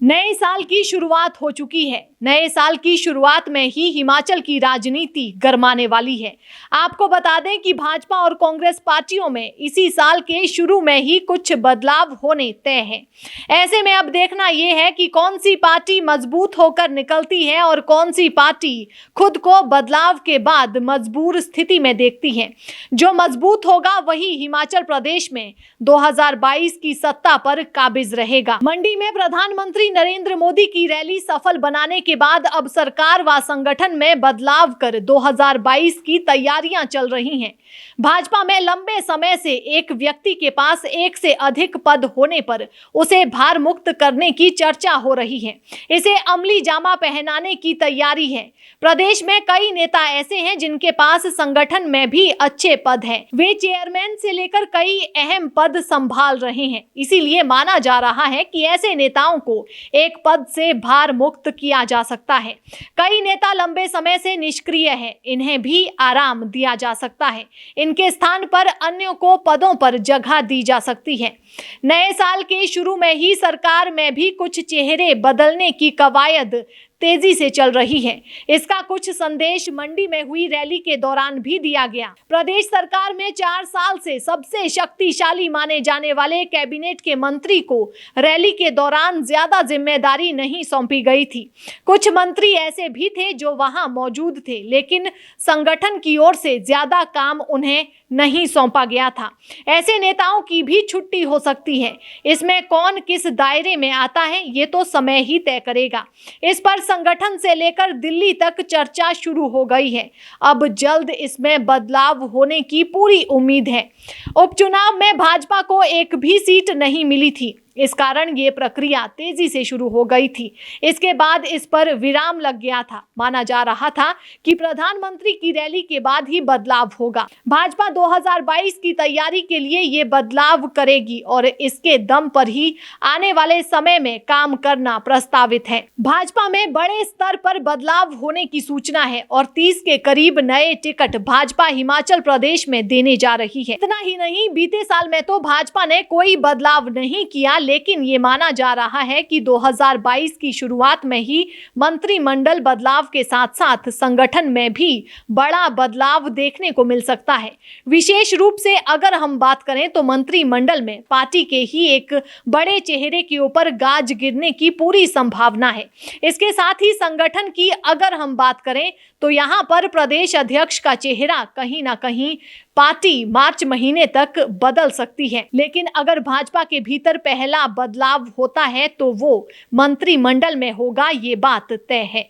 नए साल की शुरुआत हो चुकी है। नए साल की शुरुआत में ही हिमाचल की राजनीति गरमाने वाली है। आपको बता दें कि भाजपा और कांग्रेस पार्टियों में इसी साल के शुरू में ही कुछ बदलाव होने तय हैं। ऐसे में अब देखना यह है कि कौन सी पार्टी मजबूत होकर निकलती है और कौन सी पार्टी खुद को बदलाव के बाद मजबूर स्थिति में देखती है। जो मजबूत होगा वही हिमाचल प्रदेश में 2022 की सत्ता पर काबिज रहेगा। मंडी में प्रधानमंत्री नरेंद्र मोदी की रैली सफल बनाने के बाद अब सरकार व संगठन में बदलाव कर 2022 की तैयारियां चल रही हैं। भाजपा में लंबे समय से एक व्यक्ति के पास एक से अधिक पद होने पर उसे भार मुक्त करने की चर्चा हो रही है। इसे अमली जामा पहनाने की तैयारी है। प्रदेश में कई नेता ऐसे हैं जिनके पास संगठन में भी अच्छे पद हैं। वे चेयरमैन से लेकर कई अहम पद संभाल रहे हैं। इसीलिए माना जा रहा है कि ऐसे नेताओं को एक पद से भार मुक्त किया जा सकता है। कई नेता लंबे समय से निष्क्रिय हैं, इन्हें भी आराम दिया जा सकता है। इनके स्थान पर अन्यों को पदों पर जगह दी जा सकती है। नए साल के शुरू में ही सरकार में भी कुछ चेहरे बदलने की कवायद तेजी से चल रही है। इसका कुछ संदेश मंडी में हुई रैली के दौरान भी दिया गया। प्रदेश सरकार में 4 साल से सबसे शक्तिशाली माने जाने वाले कैबिनेट के मंत्री को रैली के दौरान ज्यादा जिम्मेदारी नहीं सौंपी गई थी। कुछ मंत्री ऐसे भी थे जो वहां मौजूद थे, लेकिन संगठन की ओर से ज्यादा काम उन्हें नहीं सौंपा गया था। ऐसे नेताओं की भी छुट्टी हो सकती है। इसमें कौन किस दायरे में आता है ये तो समय ही तय करेगा। इस पर संगठन से लेकर दिल्ली तक चर्चा शुरू हो गई है। अब जल्द इसमें बदलाव होने की पूरी उम्मीद है। उपचुनाव में भाजपा को एक भी सीट नहीं मिली थी। इस कारण ये प्रक्रिया तेजी से शुरू हो गई थी। इसके बाद इस पर विराम लग गया था। माना जा रहा था कि प्रधानमंत्री की रैली के बाद ही बदलाव होगा। भाजपा 2022 की तैयारी के लिए ये बदलाव करेगी और इसके दम पर ही आने वाले समय में काम करना प्रस्तावित है। भाजपा में बड़े स्तर पर बदलाव होने की सूचना है और 30 के करीब नए टिकट भाजपा हिमाचल प्रदेश में देने जा रही है। इतना ही नहीं, बीते साल में तो भाजपा ने कोई बदलाव नहीं किया, लेकिन ये माना जा रहा है कि 2022 की शुरुआत में ही मंत्रिमंडल बदलाव के साथ साथ संगठन में भी बड़ा बदलाव देखने को मिल सकता है। विशेष रूप से अगर हम बात करें तो मंत्रिमंडल में पार्टी के ही एक बड़े चेहरे के ऊपर गाज गिरने की पूरी संभावना है। इसके साथ ही संगठन की अगर हम बात करें तो यहाँ पर प्रदेश अध्यक्ष का चेहरा कहीं ना कहीं पार्टी मार्च महीने तक बदल सकती है। लेकिन अगर भाजपा के भीतर पहला बदलाव होता है तो वो मंत्रिमंडल में होगा, ये बात तय है।